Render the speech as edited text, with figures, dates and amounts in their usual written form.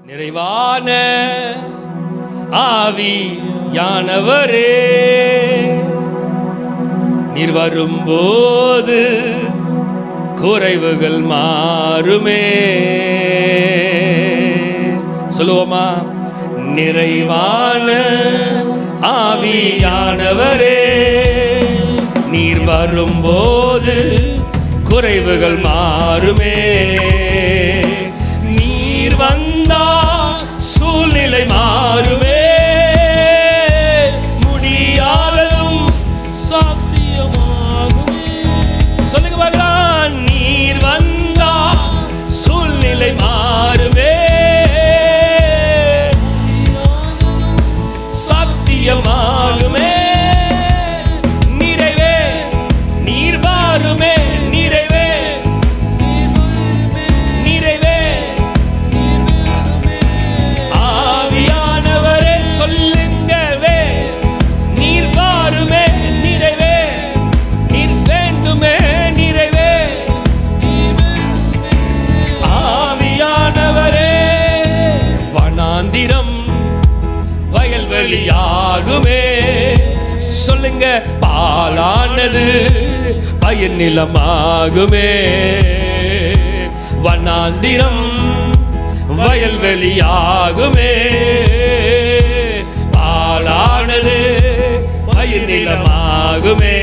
நிறைவான ஆவியானவரே, நீர் வரும்போது குறைவுகள் மாறுமே. சொல்லுவோமா? நிறைவான ஆவியானவரே, நீர் வரும்போது குறைவுகள் மாறுமே. நீர் வந்தா சூழ்நிலை மாறுமே. முடியாததும் சாத்தியமாகுமே. சொல்லுங்க பார்க்கலாம். நீர் வந்தா சூழ்நிலை மாறுமே. சாத்தியமாகுமே. நிறைவே நீர் வாருமே. நிறைவே நிறைவே ஆவியானவரே சொல்லுங்கவே. நீர் வாருமே. நிறைவே நீர் வேண்டுமே. நிறைவே ஆவியானவரே. வனாந்திரம் வயல்வெளியாகுமே. சொல்லுங்க. பாலானது பயன் நிலமாகுமே. வனாந்திரம் வயல்வெளியாகுமே. பாலானது பயன் நிலமாகுமே.